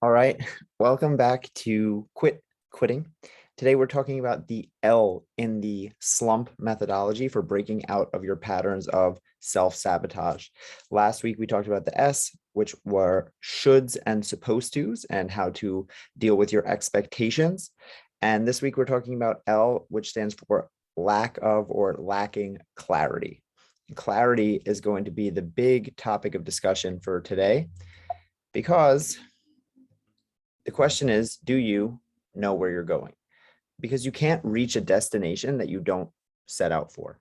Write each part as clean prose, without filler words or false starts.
All right, welcome back to Quitting. Today we're talking about the L in the slump methodology for breaking out of your patterns of self-sabotage. Last week we talked about the S, which were shoulds and supposed tos, and how to deal with your expectations. And this week we're talking about L, which stands for lack of or lacking clarity. Clarity is going to be the big topic of discussion for today because the question is, do you know where you're going? Because you can't reach a destination that you don't set out for.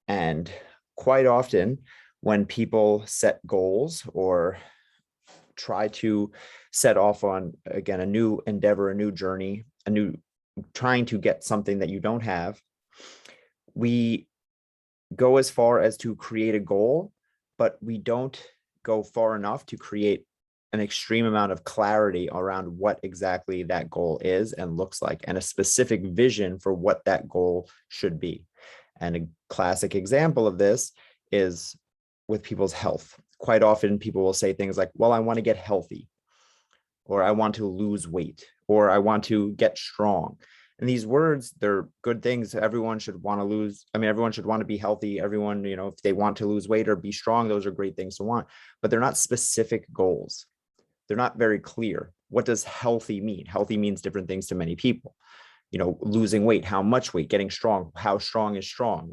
And quite often, when people set goals or try to set off on, again, a new endeavor, a new journey, trying to get something that you don't have, we go as far as to create a goal, but we don't go far enough to create an extreme amount of clarity around what exactly that goal is and looks like, and a specific vision for what that goal should be. And a classic example of this is with people's health. Quite often people will say things like, well, I want to get healthy, or I want to lose weight, or I want to get strong. And these words, they're good things. Everyone should want to lose. I mean, everyone should want to be healthy. Everyone, if they want to lose weight or be strong, those are great things to want, but they're not specific goals. They're not very clear. What does healthy mean? Healthy means different things to many people. Losing weight, how much weight, getting strong, how strong is strong.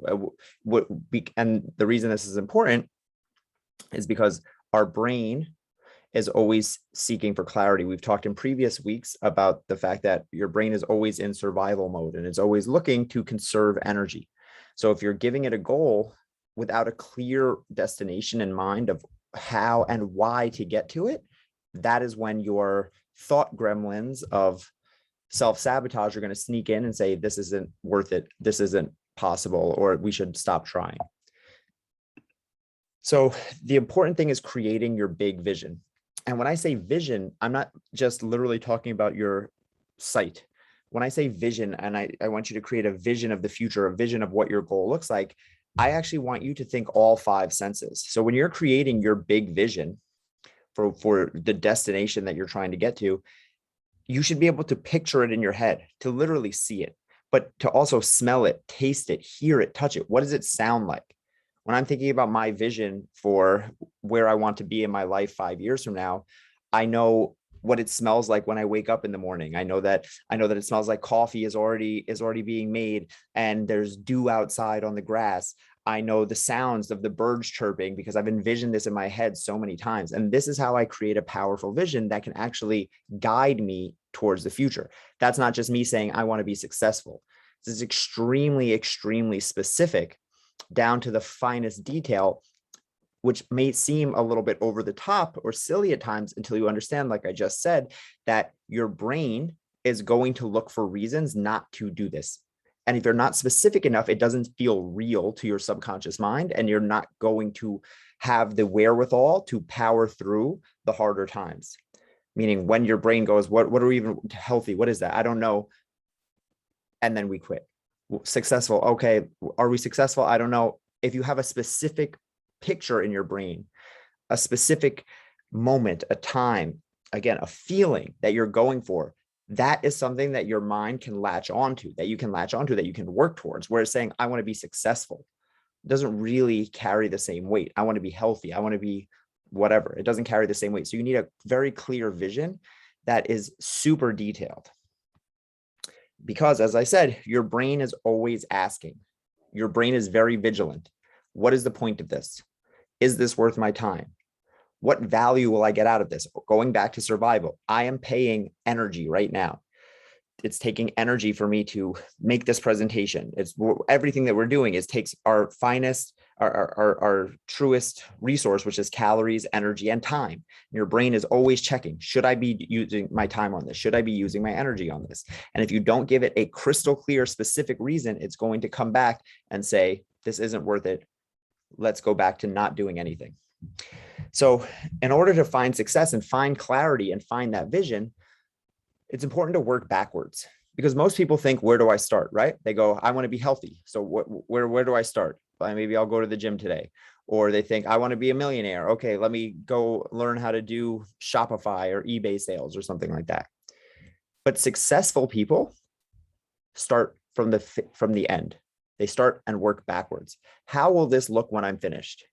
And the reason this is important is because our brain is always seeking for clarity. We've talked in previous weeks about the fact that your brain is always in survival mode and it's always looking to conserve energy. So if you're giving it a goal without a clear destination in mind of how and why to get to it, that is when your thought gremlins of self-sabotage are going to sneak in and say, this isn't worth it, this isn't possible, or we should stop trying. So the important thing is creating your big vision. And when I say vision, I'm not just literally talking about your sight. When I say vision, and I want you to create a vision of the future, a vision of what your goal looks like, I actually want you to think all five senses. So when you're creating your big vision for the destination that you're trying to get to, you should be able to picture it in your head, to literally see it, but to also smell it, taste it, hear it, touch it. What does it sound like? When I'm thinking about my vision for where I want to be in my life 5 years from now, I know what it smells like when I wake up in the morning. I know that it smells like coffee is already being made and there's dew outside on the grass. I know the sounds of the birds chirping because I've envisioned this in my head so many times. And this is how I create a powerful vision that can actually guide me towards the future. That's not just me saying I want to be successful. This is extremely, extremely specific, down to the finest detail, which may seem a little bit over the top or silly at times until you understand, like I just said, that your brain is going to look for reasons not to do this. And if you're not specific enough, it doesn't feel real to your subconscious mind, and you're not going to have the wherewithal to power through the harder times. Meaning when your brain goes, what are we even healthy? What is that? I don't know. And then we quit. Successful. Okay. Are we successful? I don't know. If you have a specific picture in your brain, a specific moment, a time, again, a feeling that you're going for, that is something that your mind can latch onto, that you can work towards. Whereas saying, I want to be successful doesn't really carry the same weight. I want to be healthy. I want to be whatever. It doesn't carry the same weight. So you need a very clear vision that is super detailed. Because as I said, your brain is always asking. Your brain is very vigilant. What is the point of this? Is this worth my time? What value will I get out of this? Going back to survival, I am paying energy right now. It's taking energy for me to make this presentation. It's everything that we're doing is takes our finest, our truest resource, which is calories, energy, and time. Your brain is always checking, should I be using my time on this? Should I be using my energy on this? And if you don't give it a crystal clear, specific reason, it's going to come back and say, this isn't worth it. Let's go back to not doing anything. So in order to find success and find clarity and find that vision, it's important to work backwards, because most people think, where do I start, right? They go, I want to be healthy. So where do I start? Maybe I'll go to the gym today. or they think I want to be a millionaire. Okay, let me go learn how to do Shopify or eBay sales or something like that. But successful people start from the end. They start and work backwards. How will this look when I'm finished?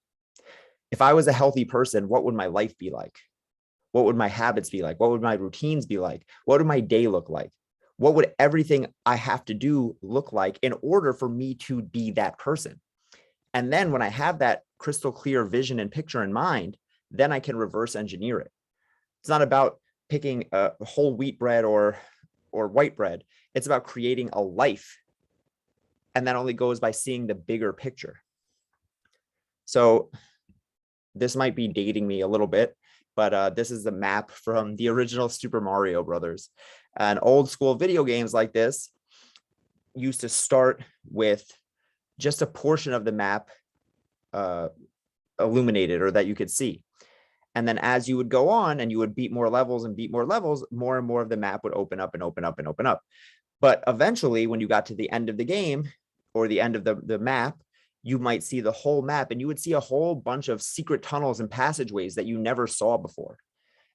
If I was a healthy person, what would my life be like? What would my habits be like? What would my routines be like? What would my day look like? What would everything I have to do look like in order for me to be that person? And then when I have that crystal clear vision and picture in mind, then I can reverse engineer it. It's not about picking a whole wheat bread or white bread. It's about creating a life. And that only goes by seeing the bigger picture. So this might be dating me a little bit, but this is the map from the original Super Mario Brothers. And old school video games like this used to start with just a portion of the map illuminated, or that you could see. And then as you would go on and you would beat more levels and beat more levels, more and more of the map would open up and open up and open up. But eventually, when you got to the end of the game or the end of the map, you might see the whole map, and you would see a whole bunch of secret tunnels and passageways that you never saw before.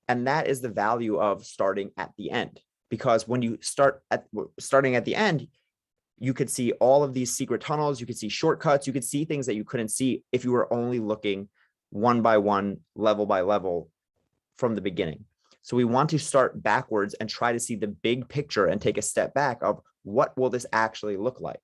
And that is the value of starting at the end, because when you starting at the end, you could see all of these secret tunnels, you could see shortcuts, you could see things that you couldn't see if you were only looking one by one, level by level from the beginning. So we want to start backwards and try to see the big picture and take a step back of what will this actually look like?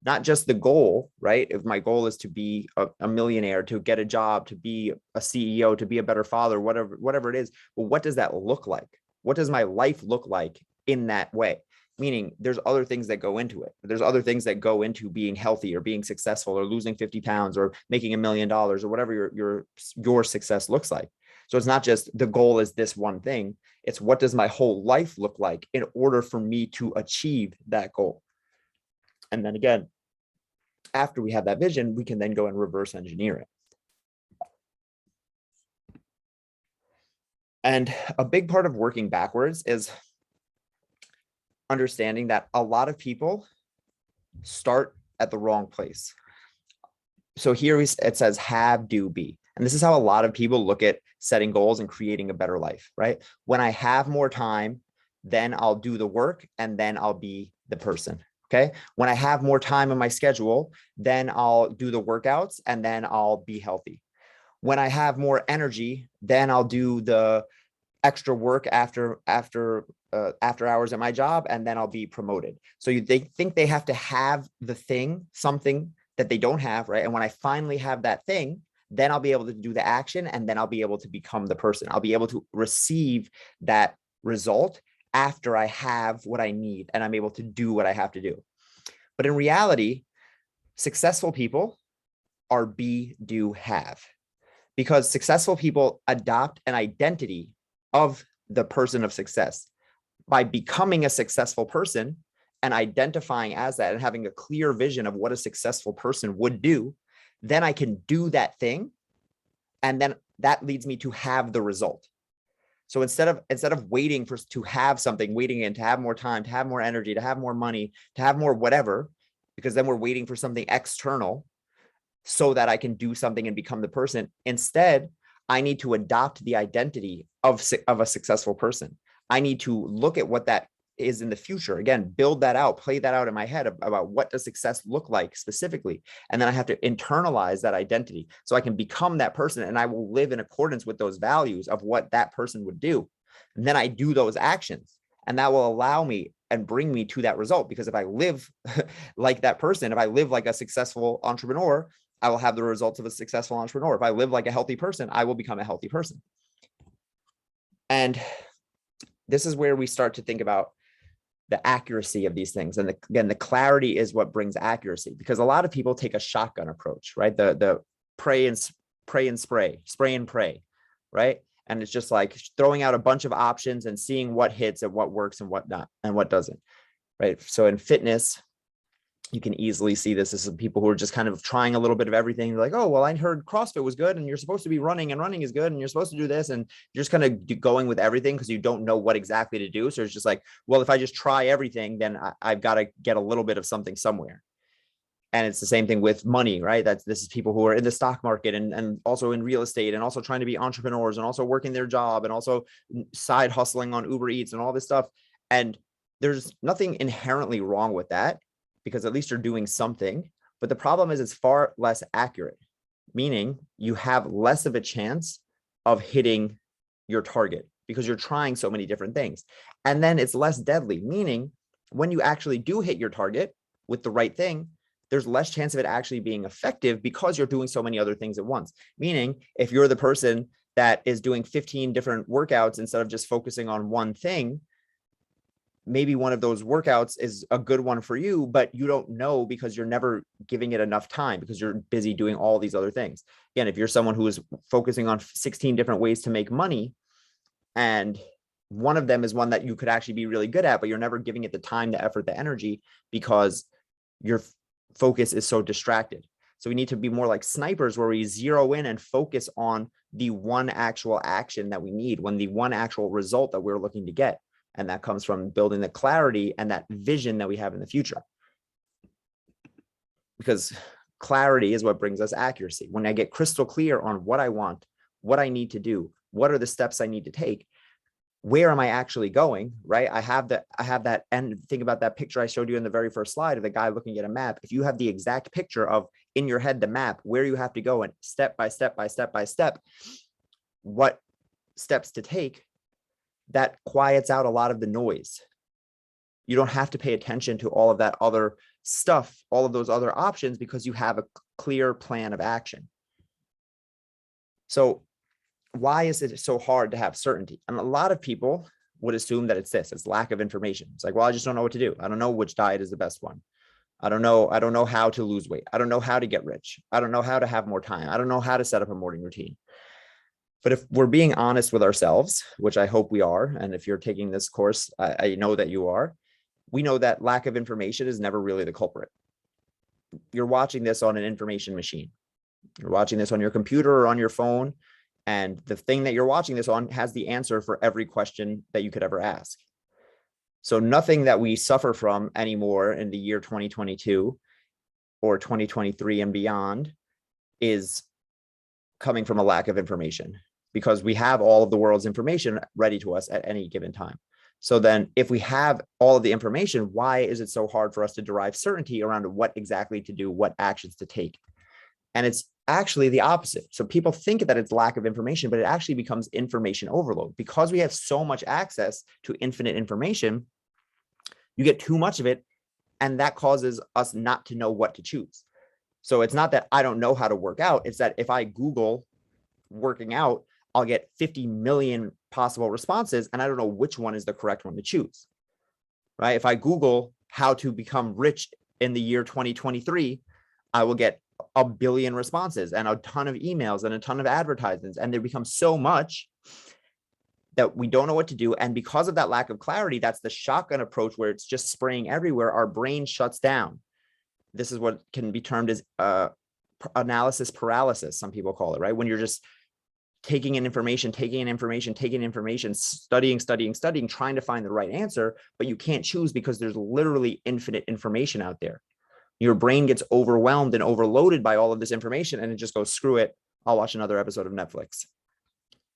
Not just the goal, right? If my goal is to be a millionaire, to get a job, to be a CEO, to be a better father, whatever it is, well, what does that look like? What does my life look like in that way? Meaning there's other things that go into it. There's other things that go into being healthy or being successful or losing 50 pounds or making $1 million or whatever your success looks like. So it's not just the goal is this one thing. It's what does my whole life look like in order for me to achieve that goal? And then again, after we have that vision, we can then go and reverse engineer it. And a big part of working backwards is understanding that a lot of people start at the wrong place. So here it says have, do, be. And this is how a lot of people look at setting goals and creating a better life, right? When I have more time, then I'll do the work and then I'll be the person. Okay. When I have more time in my schedule, then I'll do the workouts and then I'll be healthy. When I have more energy, then I'll do the extra work after hours at my job, and then I'll be promoted. So they think they have to have the thing, something that they don't have, right? And when I finally have that thing, then I'll be able to do the action, and then I'll be able to become the person. I'll be able to receive that result after I have what I need and I'm able to do what I have to do. But in reality, successful people are be, do, have, because successful people adopt an identity of the person of success. By becoming a successful person and identifying as that and having a clear vision of what a successful person would do, then I can do that thing. And then that leads me to have the result. So instead of waiting to have something, waiting in to have more time, to have more energy, to have more money, to have more whatever, because then we're waiting for something external so that I can do something and become the person. Instead, I need to adopt the identity of a successful person. I need to look at what that is in the future. Again, build that out, play that out in my head about what does success look like specifically. And then I have to internalize that identity so I can become that person, and I will live in accordance with those values of what that person would do. And then I do those actions, and that will allow me and bring me to that result. Because if I live like that person, if I live like a successful entrepreneur, I will have the results of a successful entrepreneur. If I live like a healthy person, I will become a healthy person. And this is where we start to think about the accuracy of these things. And again, the clarity is what brings accuracy, because a lot of people take a shotgun approach, right? The pray and spray and pray, right? And it's just like throwing out a bunch of options and seeing what hits and what works and what not and what doesn't, right? So in fitness, you can easily see this as people who are just kind of trying a little bit of everything. They're like, oh, well, I heard CrossFit was good and you're supposed to be running and running is good and you're supposed to do this. And you're just kind of going with everything because you don't know what exactly to do. So it's just like, well, if I just try everything, then I've got to get a little bit of something somewhere. And it's the same thing with money, right? This is people who are in the stock market and also in real estate and also trying to be entrepreneurs and also working their job and also side hustling on Uber Eats and all this stuff. And there's nothing inherently wrong with that, because at least you're doing something. But the problem is it's far less accurate, meaning you have less of a chance of hitting your target because you're trying so many different things. And then it's less deadly, meaning when you actually do hit your target with the right thing, there's less chance of it actually being effective because you're doing so many other things at once. Meaning, if you're the person that is doing 15 different workouts instead of just focusing on one thing, maybe one of those workouts is a good one for you, but you don't know because you're never giving it enough time because you're busy doing all these other things. Again, if you're someone who is focusing on 16 different ways to make money, and one of them is one that you could actually be really good at, but you're never giving it the time, the effort, the energy because your focus is so distracted. So we need to be more like snipers where we zero in and focus on the one actual action that we need, when the one actual result that we're looking to get. And that comes from building the clarity and that vision that we have in the future. Because clarity is what brings us accuracy. When I get crystal clear on what I want, what I need to do, what are the steps I need to take, where am I actually going, right? I have that, and think about that picture I showed you in the very first slide of the guy looking at a map. If you have the exact picture of in your head, the map, where you have to go and step by step by step by step, what steps to take, that quiets out a lot of the noise. You don't have to pay attention to all of that other stuff, all of those other options, because you have a clear plan of action. So why is it so hard to have certainty? And a lot of people would assume that it's lack of information. It's like, well, I just don't know what to do. I don't know which diet is the best one. I don't know how to lose weight. I don't know how to get rich. I don't know how to have more time. I don't know how to set up a morning routine. But if we're being honest with ourselves, which I hope we are, and if you're taking this course, I know that you are, we know that lack of information is never really the culprit. You're watching this on an information machine. You're watching this on your computer or on your phone, and the thing that you're watching this on has the answer for every question that you could ever ask. So nothing that we suffer from anymore in the year 2022 or 2023 and beyond is coming from a lack of information, because we have all of the world's information ready to us at any given time. So then if we have all of the information, why is it so hard for us to derive certainty around what exactly to do, what actions to take? And it's actually the opposite. So people think that it's lack of information, but it actually becomes information overload. Because we have so much access to infinite information, you get too much of it, and that causes us not to know what to choose. So it's not that I don't know how to work out. It's that if I Google working out, I'll get 50 million possible responses, and I don't know which one is the correct one to choose, right? If I Google how to become rich in the year 2023, I will get a billion responses and a ton of emails and a ton of advertisements, and there becomes so much that we don't know what to do. And because of that lack of clarity, that's the shotgun approach where it's just spraying everywhere. Our brain shuts down. This is what can be termed as analysis paralysis, some people call it, right? When you're just taking in information, studying, trying to find the right answer, but you can't choose because there's literally infinite information out there. Your brain gets overwhelmed and overloaded by all of this information, and it just goes, screw it, I'll watch another episode of Netflix.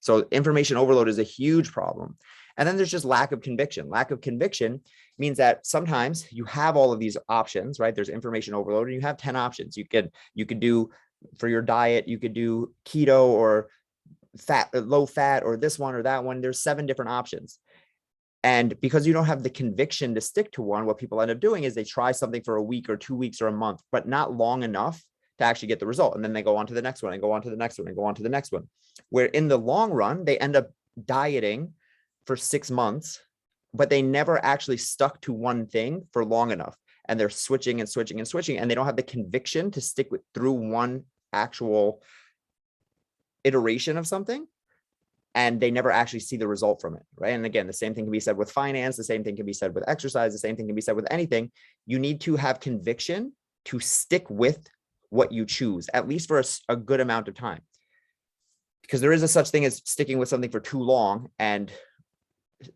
So information overload is a huge problem. And then there's just lack of conviction. Lack of conviction means that sometimes you have all of these options, right? There's information overload, and you have 10 options. You could do for your diet, you could do keto or low fat or this one or that one. There's 7 different options. And because you don't have the conviction to stick to one, what people end up doing is they try something for a week or 2 weeks or a month, but not long enough to actually get the result. And then they go on to the next one and go on to the next one and go on to the next one, where in the long run, they end up dieting for 6 months, but they never actually stuck to one thing for long enough. And they're switching and switching and switching, and they don't have the conviction to stick through one actual iteration of something, and they never actually see the result from it, right? And again, the same thing can be said with finance, the same thing can be said with exercise, the same thing can be said with anything. You need to have conviction to stick with what you choose, at least for a good amount of time. Because there is a such thing as sticking with something for too long and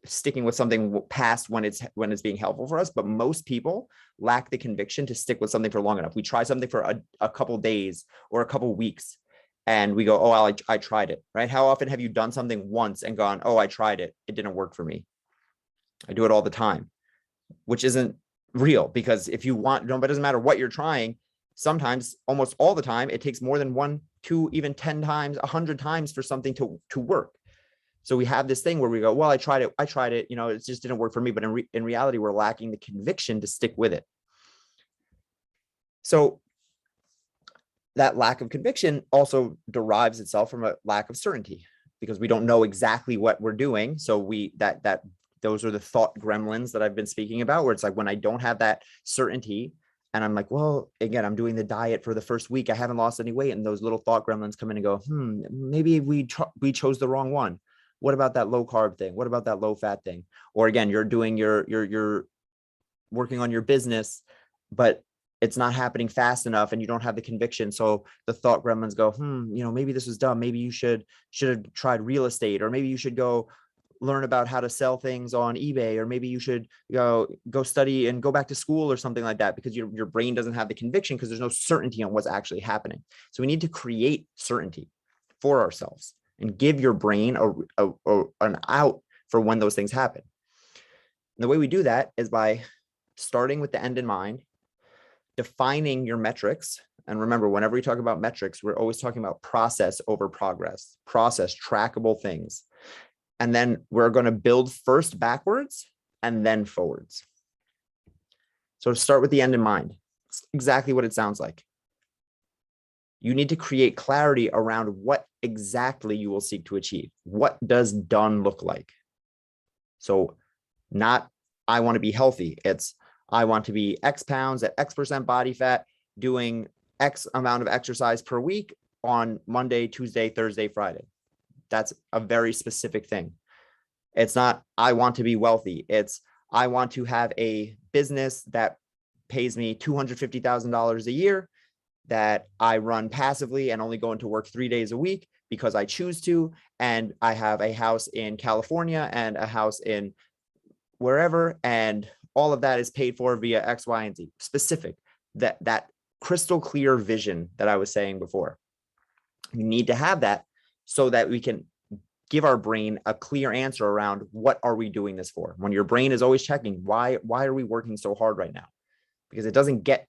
sticking with something past when it's being helpful for us, but most people lack the conviction to stick with something for long enough. We try something for a couple days or a couple weeks, and we go, oh, I tried it, right? How often have you done something once and gone, oh, I tried it, it didn't work for me? I do it all the time, which isn't real, because if you want, no, but it doesn't matter what you're trying. Sometimes, almost all the time, it takes more than 1, 2, even 10 times, 100 times for something to work. So we have this thing where we go, well, I tried it, you know, it just didn't work for me. But in reality, we're lacking the conviction to stick with it. So that lack of conviction also derives itself from a lack of certainty, because we don't know exactly what we're doing. So those are the thought gremlins that I've been speaking about, where it's like, when I don't have that certainty, and I'm like, well, again, I'm doing the diet for the first week, I haven't lost any weight, and those little thought gremlins come in and go, maybe we chose the wrong one. What about that low carb thing? What about that low fat thing? Or again, you're doing you're working on your business, but it's not happening fast enough, and you don't have the conviction. So the thought gremlins go, you know, maybe this was dumb. Maybe you should have tried real estate, or maybe you should go learn about how to sell things on eBay, or maybe you should go study and go back to school or something like that, because your brain doesn't have the conviction, because there's no certainty on what's actually happening. So we need to create certainty for ourselves and give your brain an out for when those things happen. And the way we do that is by starting with the end in mind, defining your metrics. And remember, whenever we talk about metrics, we're always talking about process over progress, process, trackable things. And then we're going to build first backwards and then forwards. So to start with the end in mind, it's exactly what it sounds like. You need to create clarity around what exactly you will seek to achieve. What does done look like? So not, I want to be healthy. It's, I want to be X pounds at X% body fat, doing X amount of exercise per week on Monday, Tuesday, Thursday, Friday. That's a very specific thing. It's not, I want to be wealthy. It's, I want to have a business that pays me $250,000 a year, that I run passively and only go into work 3 days a week because I choose to. And I have a house in California and a house in wherever. And all of that is paid for via X, Y, and Z. Specific, that crystal clear vision that I was saying before. You need to have that so that we can give our brain a clear answer around, what are we doing this for? When your brain is always checking, why are we working so hard right now? Because it doesn't get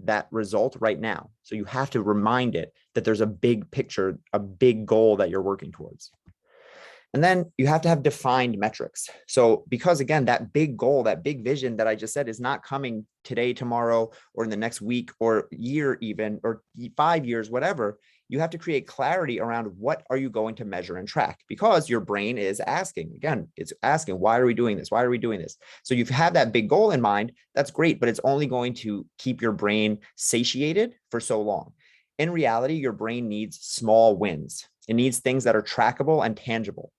that result right now. So you have to remind it that there's a big picture, a big goal that you're working towards. And then you have to have defined metrics. So because again, that big goal, that big vision that I just said is not coming today, tomorrow, or in the next week or year even, or 5 years, whatever. You have to create clarity around what are you going to measure and track, because your brain is asking, again, it's asking, why are we doing this? Why are we doing this? So you've had that big goal in mind. That's great, but it's only going to keep your brain satiated for so long. In reality, your brain needs small wins. It needs things that are trackable and tangible.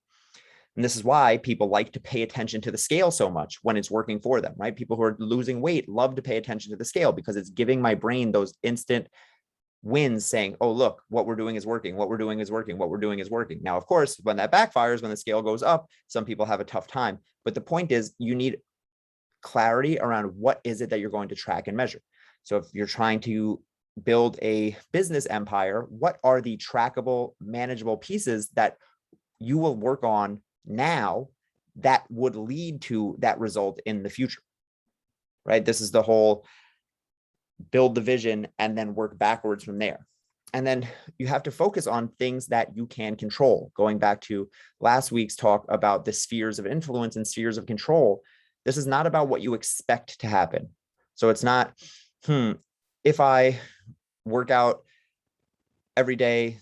And this is why people like to pay attention to the scale so much when it's working for them, right? People who are losing weight love to pay attention to the scale, because it's giving my brain those instant wins, saying, oh, look, what we're doing is working. What we're doing is working. What we're doing is working. Now, of course, when that backfires, when the scale goes up, some people have a tough time. But the point is, you need clarity around what is it that you're going to track and measure. So if you're trying to build a business empire, what are the trackable, manageable pieces that you will work on now that would lead to that result in the future, right? This is the whole build the vision and then work backwards from there. And then you have to focus on things that you can control. Going back to last week's talk about the spheres of influence and spheres of control, this is not about what you expect to happen. So it's not, if I work out every day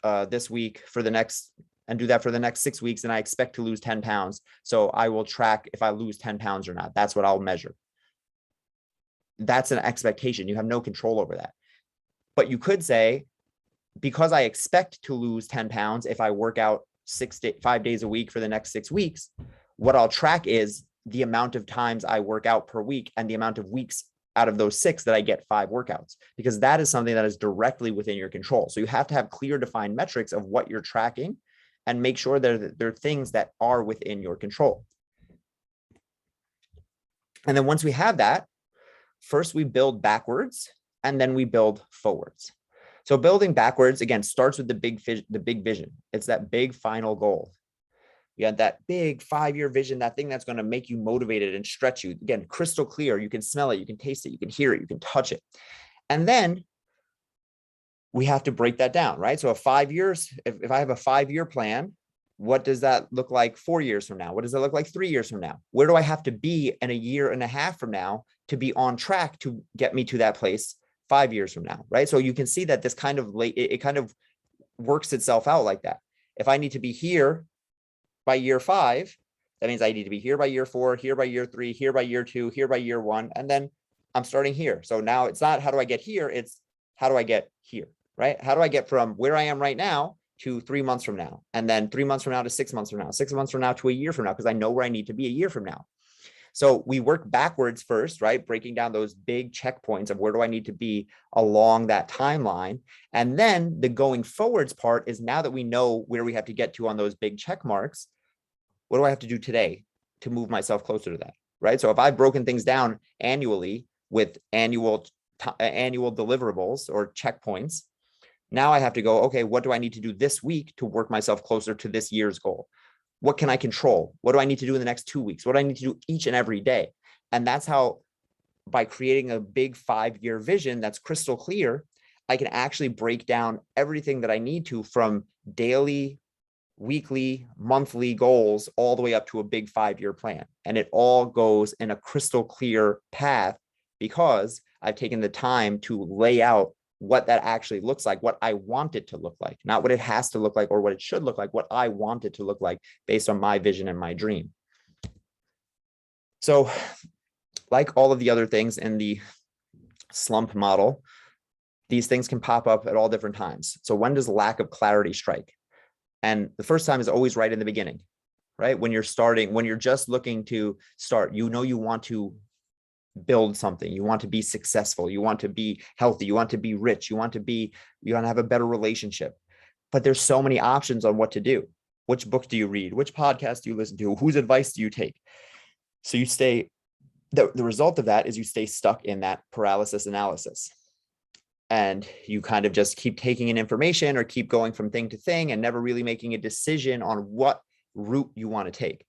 this week for the next, and do that for the next 6 weeks, and I expect to lose 10 pounds. So I will track if I lose 10 pounds or not. That's what I'll measure. That's an expectation. You have no control over that. But you could say, because I expect to lose 10 pounds if I work out 5 days a week for the next 6 weeks, what I'll track is the amount of times I work out per week and the amount of weeks out of those 6 that I get 5 workouts, because that is something that is directly within your control. So you have to have clear, defined metrics of what you're tracking and make sure that there are things that are within your control. And then once we have that, first we build backwards and then we build forwards. So building backwards, again, starts with the big vision. It's that big final goal. You got that big 5-year vision, that thing that's going to make you motivated and stretch you. Again, crystal clear. You can smell it, you can taste it, you can hear it, you can touch it. And then we have to break that down, right? So 5 years, if I have a 5-year plan, what does that look like 4 years from now? What does that look like 3 years from now? Where do I have to be in a year and a half from now to be on track to get me to that place 5 years from now, right? So you can see that this kind of it kind of works itself out like that. If I need to be here by year 5, that means I need to be here by year 4, here by year 3, here by year 2, here by year 1, and then I'm starting here. So now it's not how do I get here, it's how do I get here, right? How do I get from where I am right now to 3 months from now, and then 3 months from now to 6 months from now, 6 months from now to a year from now, because I know where I need to be a year from now. So we work backwards first, right? Breaking down those big checkpoints of where do I need to be along that timeline. And then the going forwards part is, now that we know where we have to get to on those big check marks, what do I have to do today to move myself closer to that, right? So if I've broken things down annually with annual deliverables or checkpoints, now I have to go, okay, what do I need to do this week to work myself closer to this year's goal? What can I control? What do I need to do in the next 2 weeks? What do I need to do each and every day? And that's how, by creating a big 5-year vision that's crystal clear, I can actually break down everything that I need to, from daily, weekly, monthly goals, all the way up to a big 5-year plan. And it all goes in a crystal clear path, because I've taken the time to lay out what that actually looks like, what I want it to look like, not what it has to look like or what it should look like, what I want it to look like based on my vision and my dream. So like all of the other things in the slump model, these things can pop up at all different times. So when does lack of clarity strike? And the first time is always right in the beginning, right? When you're starting, when you're just looking to start, you know, you want to build something, you want to be successful, you want to be healthy, you want to be rich, you want to have a better relationship, but there's so many options on what to do. Which book do you read? Which podcast do you listen to? Whose advice do you take? So you stay, the result of that is you stay stuck in that paralysis analysis, and you kind of just keep taking in information or keep going from thing to thing and never really making a decision on what route you want to take.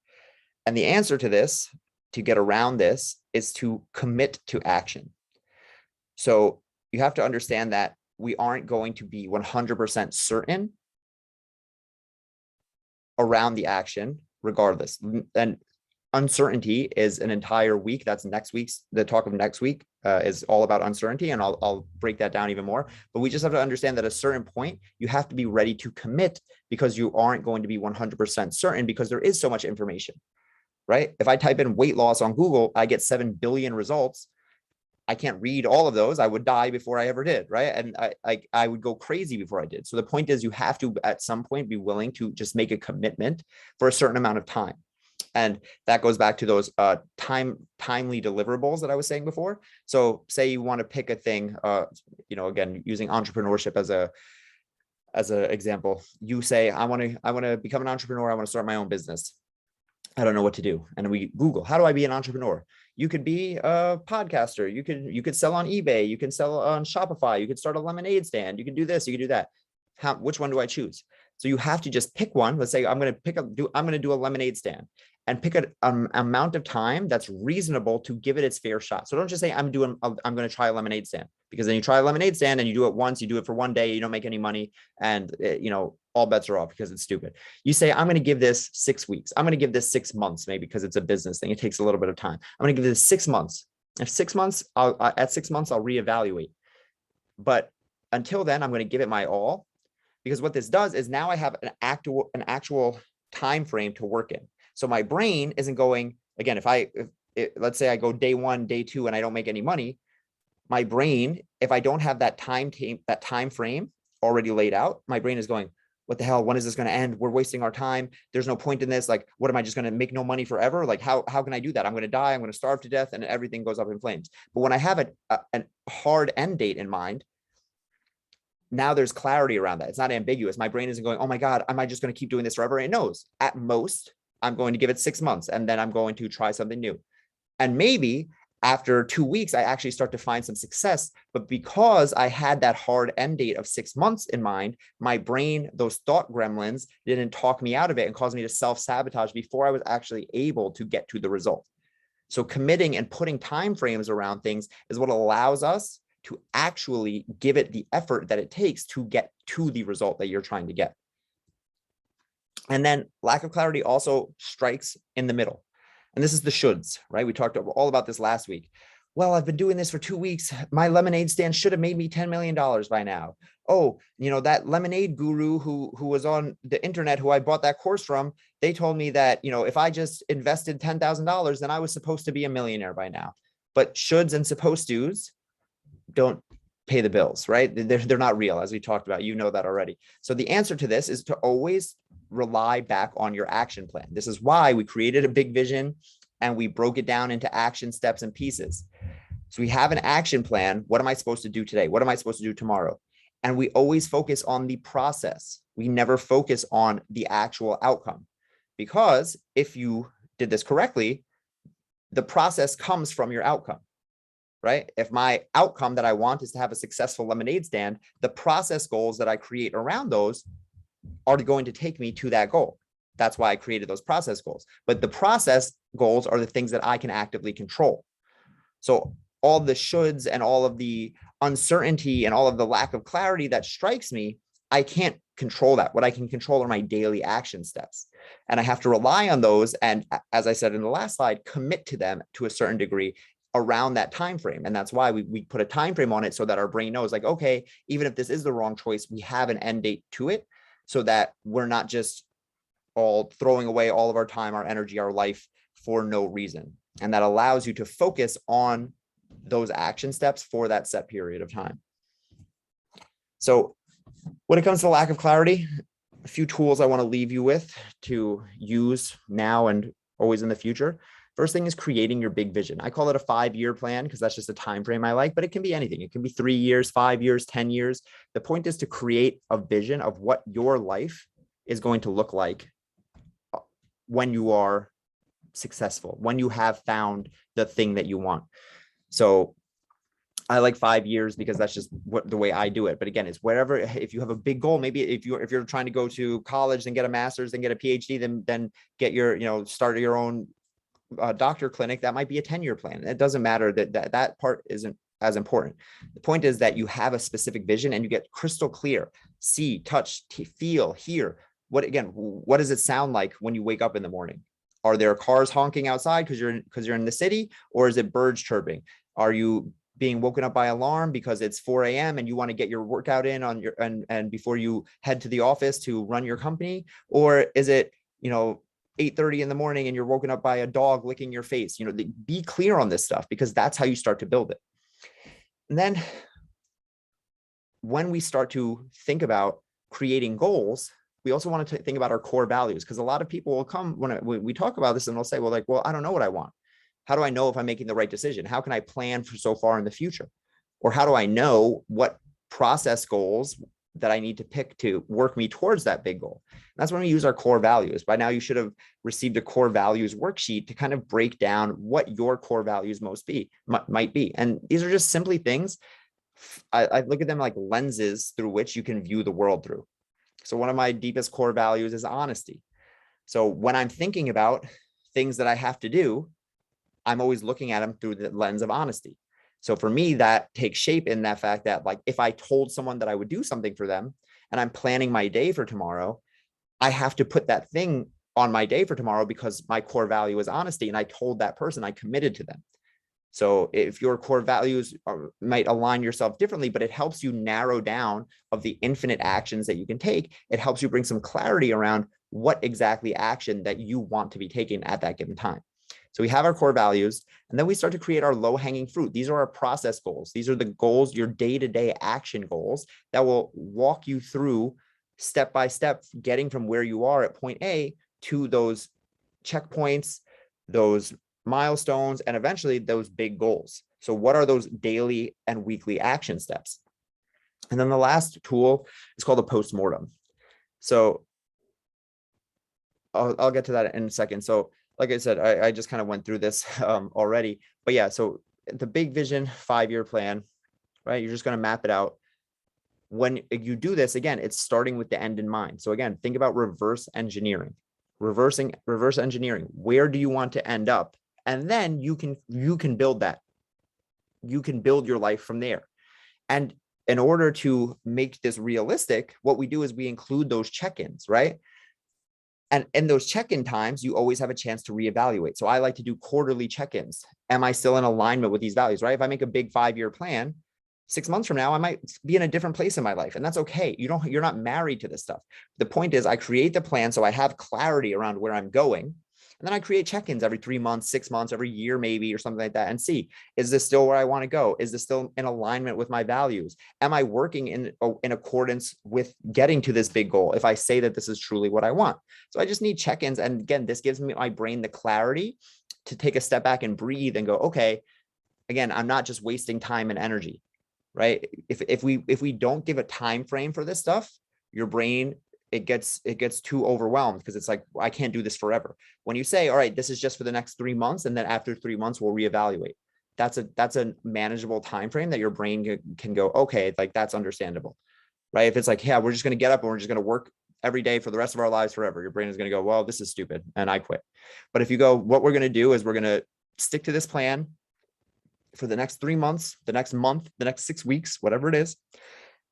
And the answer to this, to get around this, is to commit to action. So you have to understand that we aren't going to be 100% certain around the action regardless. And uncertainty is an entire week. That's next week's, the talk of next week is all about uncertainty. And I'll break that down even more, but we just have to understand that at a certain point, you have to be ready to commit, because you aren't going to be 100% certain, because there is so much information. Right? If I type in weight loss on Google, I get 7 billion results. I can't read all of those. I would die before I ever did. Right? And I would go crazy before I did. So the point is, you have to, at some point, be willing to just make a commitment for a certain amount of time. And that goes back to those timely deliverables that I was saying before. So say you want to pick a thing, again, using entrepreneurship as an example, you say, I want to become an entrepreneur. I want to start my own business. I don't know what to do. And we Google, how do I be an entrepreneur? You could be a podcaster. You could sell on eBay. You can sell on Shopify. You could start a lemonade stand. You can do this, you can do that. Which one do I choose? So you have to just pick one. Let's say I'm going to do a lemonade stand, and pick an amount of time that's reasonable to give it its fair shot. So don't just say I'm going to try a lemonade stand, because then you try a lemonade stand and you do it once, you do it for one day, you don't make any money, and all bets are off because it's stupid. You say, I'm going to give this 6 weeks. I'm going to give this 6 months, maybe, because it's a business thing. It takes a little bit of time. I'm going to give this 6 months. At 6 months, I'll reevaluate. But until then, I'm going to give it my all, because what this does is now I have an actual time frame to work in. So my brain isn't going, again, let's say I go day 1, day 2, and I don't make any money, my brain, if I don't have that time frame already laid out, my brain is going, what the hell? When is this going to end? We're wasting our time. There's no point in this. Like, what am I just going to make no money forever? Like, how can I do that? I'm going to die. I'm going to starve to death, and everything goes up in flames. But when I have a hard end date in mind, now there's clarity around that. It's not ambiguous. My brain isn't going, oh my God, am I just going to keep doing this forever? It knows at most I'm going to give it 6 months and then I'm going to try something new. And maybe after 2 weeks, I actually start to find some success. But because I had that hard end date of 6 months in mind, my brain, those thought gremlins, didn't talk me out of it and cause me to self-sabotage before I was actually able to get to the result. So committing and putting timeframes around things is what allows us to actually give it the effort that it takes to get to the result that you're trying to get. And then lack of clarity also strikes in the middle. And this is the shoulds, right? We talked all about this last week. Well, I've been doing this for 2 weeks. My lemonade stand should have made me $10 million by now. Oh, that lemonade guru who was on the internet, who I bought that course from, they told me that, if I just invested $10,000, then I was supposed to be a millionaire by now. But shoulds and supposed tos don't pay the bills, right? They're not real, as we talked about. You know that already. So the answer to this is to always rely back on your action plan. This is why we created a big vision and we broke it down into action steps and pieces. So we have an action plan. What am I supposed to do today? What am I supposed to do tomorrow? And we always focus on the process. We never focus on the actual outcome, because if you did this correctly, the process comes from your outcome, right? If my outcome that I want is to have a successful lemonade stand, the process goals that I create around those are going to take me to that goal. That's why I created those process goals. But the process goals are the things that I can actively control. So all the shoulds and all of the uncertainty and all of the lack of clarity that strikes me, I can't control that. What I can control are my daily action steps. And I have to rely on those. And as I said in the last slide, commit to them to a certain degree around that time frame. And that's why we put a time frame on it, so that our brain knows, like, okay, even if this is the wrong choice, we have an end date to it, so that we're not just all throwing away all of our time, our energy, our life for no reason. And that allows you to focus on those action steps for that set period of time. So when it comes to lack of clarity, a few tools I want to leave you with to use now and always in the future. First thing is creating your big vision. I call it a 5-year plan because that's just a time frame I like, but it can be anything. It can be 3 years, 5 years, 10 years. The point is to create a vision of what your life is going to look like when you are successful, when you have found the thing that you want. So I like 5 years because that's just the way I do it. But again, it's wherever, if you have a big goal, maybe if you're trying to go to college and get a master's and get a PhD, then get your, start your own doctor clinic, that might be a 10-year plan. It doesn't matter. That part isn't as important. The point is that you have a specific vision and you get crystal clear, see, touch, feel, hear. What does it sound like when you wake up in the morning? Are there cars honking outside because you're in the city, or is it birds chirping? Are you being woken up by alarm because it's 4 a.m. and you want to get your workout in on your and before you head to the office to run your company? Or is it 8:30 in the morning and you're woken up by a dog licking your face? Be clear on this stuff, because that's how you start to build it. And then when we start to think about creating goals, we also want to think about our core values, because a lot of people will come when we talk about this and they'll say, well, I don't know what I want. How do I know if I'm making the right decision? How can I plan for so far in the future? Or how do I know what process goals that I need to pick to work me towards that big goal? And that's when we use our core values. By now, you should have received a core values worksheet to kind of break down what your core values might be. And these are just simply things. I look at them like lenses through which you can view the world through. So one of my deepest core values is honesty. So when I'm thinking about things that I have to do, I'm always looking at them through the lens of honesty. So for me, that takes shape in that fact that, like, if I told someone that I would do something for them and I'm planning my day for tomorrow, I have to put that thing on my day for tomorrow because my core value is honesty. And I told that person, I committed to them. So if your core values might align yourself differently, but it helps you narrow down of the infinite actions that you can take. It helps you bring some clarity around what exactly action that you want to be taking at that given time. So we have our core values, and then we start to create our low-hanging fruit. These are our process goals. These are the goals, your day-to-day action goals that will walk you through step by step, getting from where you are at point A to those checkpoints, those milestones, and eventually those big goals. So what are those daily and weekly action steps? And then the last tool is called a postmortem. So I'll get to that in a second. So like I said, I just kind of went through this already, but yeah, so the big vision 5-year plan, right? You're just going to map it out. When you do this, again, it's starting with the end in mind. So again, think about reverse engineering, reverse engineering. Where do you want to end up? And then you can build that. You can build your life from there. And in order to make this realistic, what we do is we include those check-ins, right? And in those check-in times, you always have a chance to reevaluate. So I like to do quarterly check-ins. Am I still in alignment with these values, right? If I make a big 5-year plan, 6 months from now, I might be in a different place in my life. And that's okay. You're not married to this stuff. The point is I create the plan so I have clarity around where I'm going. And then I create check-ins every 3 months, 6 months, every year, maybe, or something like that, and see, is this still where I want to go? Is this still in alignment with my values? Am I working in accordance with getting to this big goal if I say that this is truly what I want? So I just need check-ins. And again, this gives me my brain the clarity to take a step back and breathe and go, okay, again, I'm not just wasting time and energy, right? If we don't give a time frame for this stuff, your brain, it gets too overwhelmed because it's like, I can't do this forever. When you say, all right, this is just for the next 3 months, and then after 3 months we'll reevaluate, that's a manageable time frame that your brain can go, okay, like that's understandable, right? If it's like, yeah, we're just going to get up and we're just going to work every day for the rest of our lives forever, your brain is going to go, well, this is stupid, and I quit. But if you go, what we're going to do is we're going to stick to this plan for the next 3 months, the next month, the next 6 weeks, whatever it is.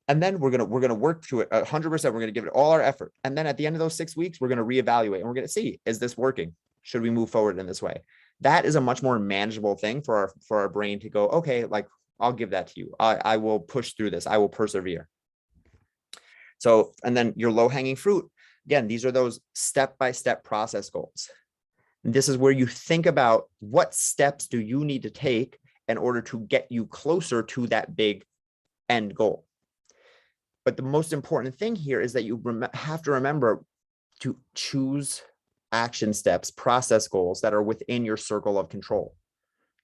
And then we're gonna work through it 100%. We're gonna give it all our effort. And then at the end of those 6 weeks, we're gonna reevaluate and we're gonna see, is this working? Should we move forward in this way? That is a much more manageable thing for our brain to go, okay, like I'll give that to you. I will push through this. I will persevere. So, and then your low hanging fruit, again, these are those step-by-step process goals. And this is where you think about what steps do you need to take in order to get you closer to that big end goal. But the most important thing here is that you have to remember to choose action steps, process goals that are within your circle of control.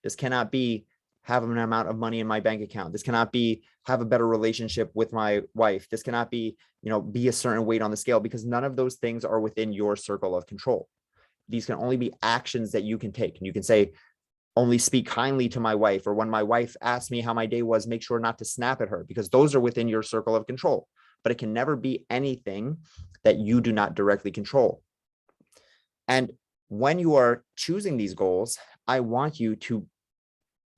This cannot be have an amount of money in my bank account. This cannot be have a better relationship with my wife. This cannot be, be a certain weight on the scale, because none of those things are within your circle of control. These can only be actions that you can take. And you can say, only speak kindly to my wife, or when my wife asks me how my day was, make sure not to snap at her, because those are within your circle of control. But it can never be anything that you do not directly control. And when you are choosing these goals, I want you to,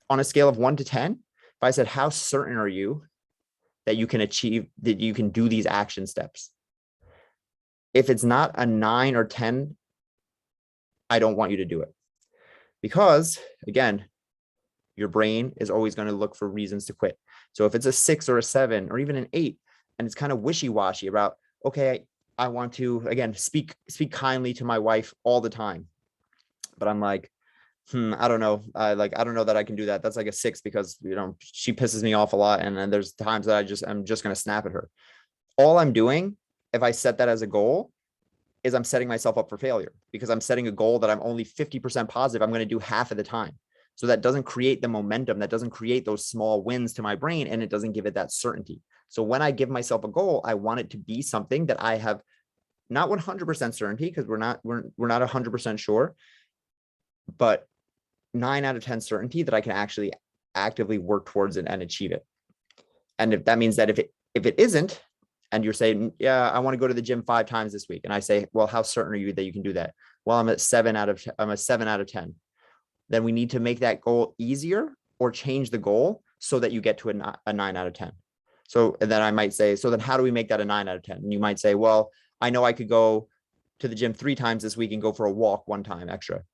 on a scale of 1 to 10, if I said, how certain are you that you can achieve, that you can do these action steps? If it's not a 9 or 10, I don't want you to do it. Because again, your brain is always going to look for reasons to quit. So if it's a 6 or a 7 or even an 8, and it's kind of wishy-washy about, okay, I want to, again, speak kindly to my wife all the time, but I'm like, I don't know. I don't know that I can do that. That's like a 6, because, she pisses me off a lot. And then there's times that I'm just going to snap at her. All I'm doing, if I set that as a goal, is I'm setting myself up for failure, because I'm setting a goal that I'm only 50% positive I'm going to do half of the time. So that doesn't create the momentum, that doesn't create those small wins to my brain, and it doesn't give it that certainty. So when I give myself a goal, I want it to be something that I have not 100% certainty, because we're not 100% sure, but 9 out of 10 certainty that I can actually actively work towards it and achieve it. And if that means that if it isn't, and you're saying, yeah, I want to go to the gym 5 times this week, and I say, well, how certain are you that you can do that? Well, I'm a 7 out of 10. Then we need to make that goal easier, or change the goal so that you get to a 9 out of 10. So, and then I might say, so then how do we make that a 9 out of 10? And you might say, well, I know I could go to the gym 3 times this week and go for a walk 1 time extra.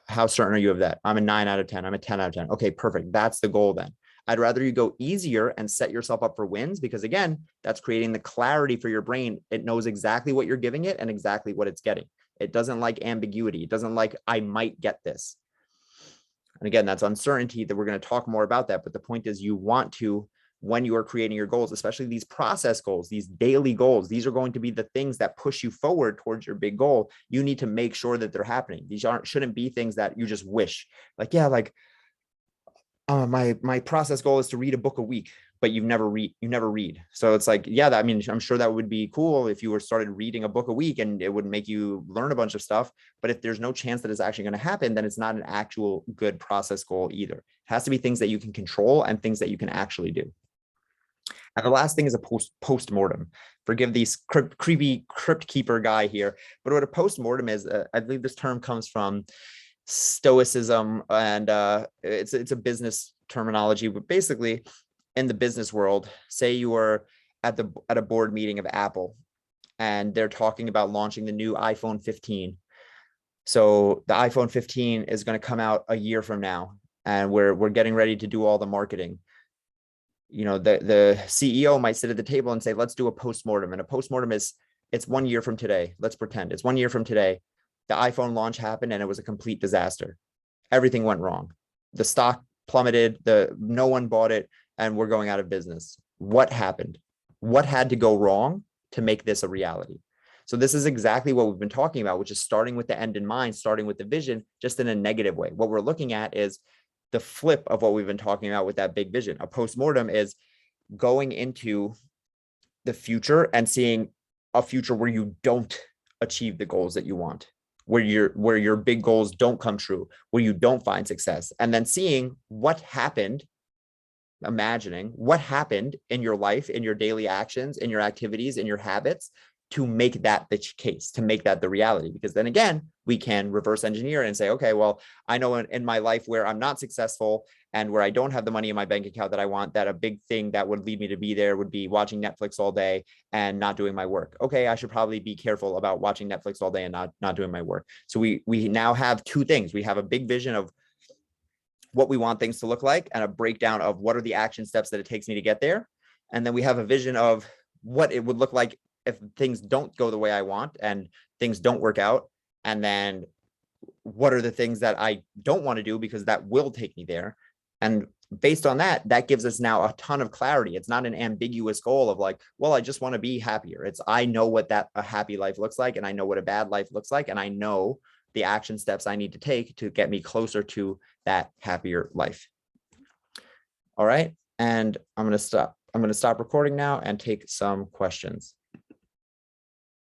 How certain are you of that? I'm a 9 out of 10. I'm a 10 out of 10. Okay, perfect. That's the goal then. I'd rather you go easier and set yourself up for wins, because again, that's creating the clarity for your brain. It knows exactly what you're giving it and exactly what it's getting. It doesn't like ambiguity. It doesn't like, I might get this. And again, that's uncertainty, that we're going to talk more about that. But the point is, you want to, when you are creating your goals, especially these process goals, these daily goals, these are going to be the things that push you forward towards your big goal. You need to make sure that they're happening. These shouldn't be things that you just wish, like, yeah, like, my process goal is to read a book a week, but you never read. So it's like, yeah, I mean, I'm sure that would be cool if you were started reading a book a week and it would make you learn a bunch of stuff. But if there's no chance that it's actually going to happen, then it's not an actual good process goal either. It has to be things that you can control and things that you can actually do. And the last thing is a post-mortem. Forgive these creepy crypt keeper guy here, but what a post-mortem is, I believe this term comes from stoicism, and it's a business terminology, but basically in the business world, say you were at a board meeting of Apple and they're talking about launching the new iPhone 15. So the iPhone 15 is going to come out a year from now, and we're getting ready to do all the marketing. You know, the CEO might sit at the table and say, let's do a postmortem. And a postmortem is, it's 1 year from today. Let's pretend it's 1 year from today. The iPhone launch happened and it was a complete disaster. Everything went wrong. The stock plummeted, no one bought it, and we're going out of business. What happened? What had to go wrong to make this a reality? So this is exactly what we've been talking about, which is starting with the end in mind, starting with the vision, just in a negative way. What we're looking at is the flip of what we've been talking about with that big vision. A postmortem is going into the future and seeing a future where you don't achieve the goals that you want, where your big goals don't come true, where you don't find success, and then seeing what happened, imagining what happened in your life, in your daily actions, in your activities, in your habits, to make that the case, to make that the reality. Because then again, we can reverse engineer and say, okay, well, I know in my life where I'm not successful and where I don't have the money in my bank account that I want, that a big thing that would lead me to be there would be watching Netflix all day and not doing my work. Okay, I should probably be careful about watching Netflix all day and not doing my work. So we now have two things. We have a big vision of what we want things to look like and a breakdown of what are the action steps that it takes me to get there. And then we have a vision of what it would look like if things don't go the way I want and things don't work out. And then what are the things that I don't want to do because that will take me there. And based on that, that gives us now a ton of clarity. It's not an ambiguous goal of like, well, I just want to be happier. It's, I know what a happy life looks like, and I know what a bad life looks like. And I know the action steps I need to take to get me closer to that happier life. All right. And I'm going to stop recording now and take some questions.